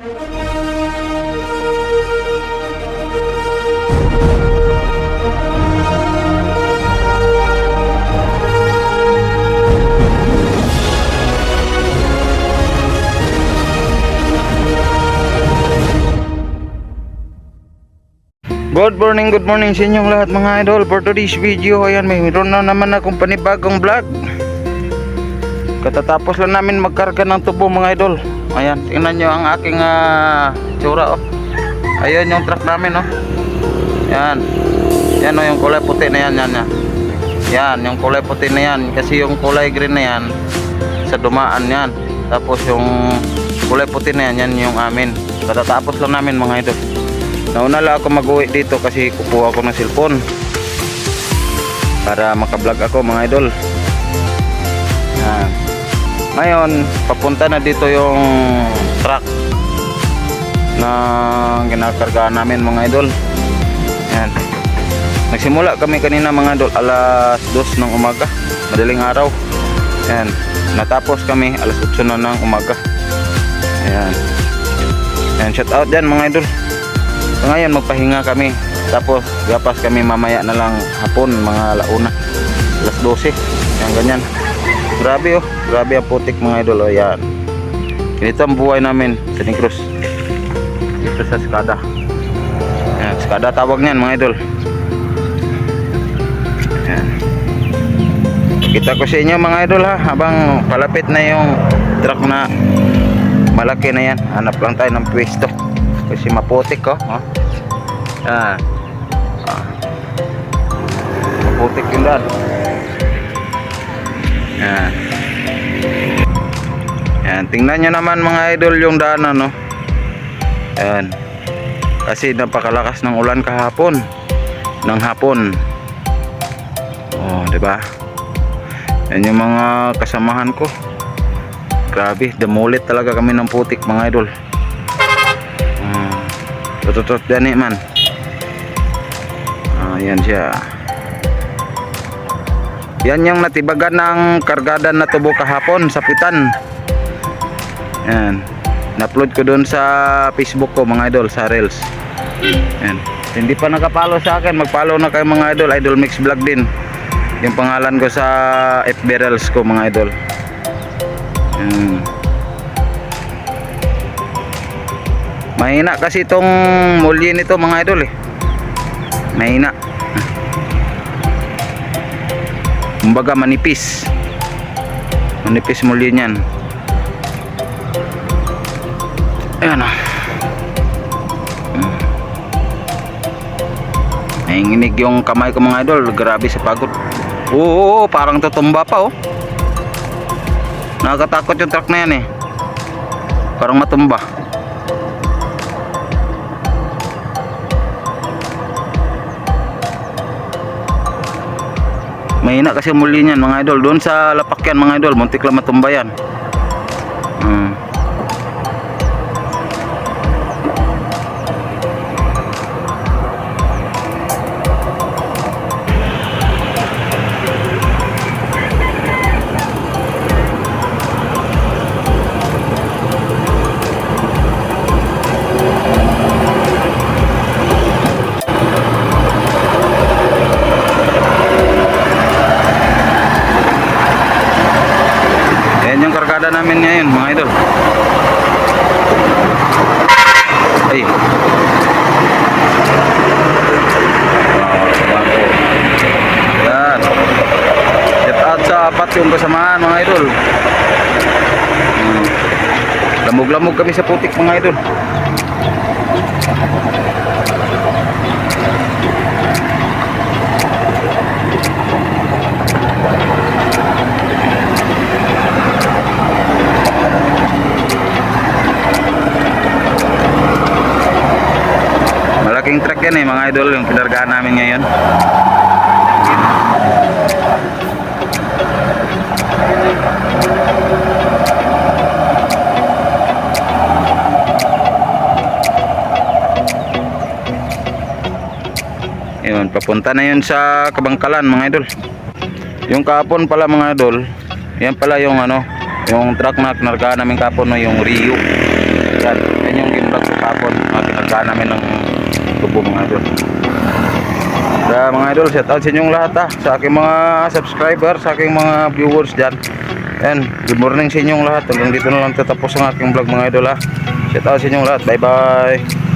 Good morning sa inyong lahat mga idol. For today's video, ayan, mayroon na naman akong panibagong vlog. Katatapos lang namin magkarga ng tubo mga idol. Ayan, tingnan nyo ang aking tsura, oh. Ayan yung truck namin, oh. Yan. Yan, oh, yung kulay puti na yan, yan. Yan, yung kulay puti na yan. Kasi yung kulay green na yan sa dumaan yan. Tapos yung kulay puti na yan, yan yung amin. Katatapos lang namin mga idol. Nauna lang ako mag-uwi dito kasi kukuha ko ng cellphone para makablog ako mga idol. Yan. Ngayon papunta na dito yung truck na ginakargaan namin mga idol. Yan. Nagsimula kami kanina mga idol alas 2 ng umaga, madaling araw. Yan. Natapos kami alas 8 na ng umaga. Yan. Yan, shout out dyan mga idol. So, ngayon magpahinga kami, tapos gapas kami mamaya na lang hapon, mga alauna, alas 12. Yan, ganyan. Grabe, oh, grabe ang putik mga idol, oh. Yan, ganito ang buhay namin sa Negros dito sa Skada. Yan, Skada tawag niyan mga idol. Yan, kita ko sa inyo mga idol ha, habang palapit na yung truck na malaki na yan. Hanap lang tayo ng pwesto kasi maputik, oh. Yan. Maputik yung dad. Yan. Yan, tingnan nyo naman mga idol yung daanan, no. Yan. Kasi napakalakas ng ulan kahapon, ng hapon. Oh, diba? Yan yung mga kasamahan ko. Grabe, demolit talaga kami ng putik mga idol. Tututot dyan man. Yan siya. Yan yung natibagan ng kargadan na tubo kahapon sa Pitan. Yan, na-upload ko doon sa Facebook ko mga idol, sa Reels. Yan. Hindi pa nakapalo sa akin, mag-follow na kayo mga idol. Idol Mix Vlog din yung pangalan ko sa FB Reels ko mga idol. Yan. Mahina kasi itong mulye nito mga idol, eh. Mahina. Kumbaga manipis. Manipis mulye niyan. Ayan, oh. Nanginginig yung kamay ko mga idol. Grabe sa pagod. Oo, parang tutumba pa, oh. Nakakatakot yung truck na yan, eh. Parang matumba. Mahina kasi muli niyan mga idol. Doon sa lapak yan mga idol, muntik lang matumba yan. Kargada namin ngayon mga idol. Ay. Yan. Shout out sa apat yung kasamaan mga idol. Lamog-lamog kami sa putik mga idol. Malaking truck yan, eh mga idol, yung kinargaan namin ngayon. Ayun, papunta na yun sa Kabangkalan mga idol. Yung kahapon pala mga idol, yan pala yung ano, yung truck na kinargaan namin kahapon, no, yung Rio. Yan yung kargaan namin ng tubo mga idol. Kaya mga idol, shout out sa inyong lahat sa aking mga subscriber, sa aking mga viewers dyan. Yan, good morning sa inyong lahat. Hanggang dito na lang tatapos ang aking vlog mga idol Shout out sa inyong lahat, bye bye.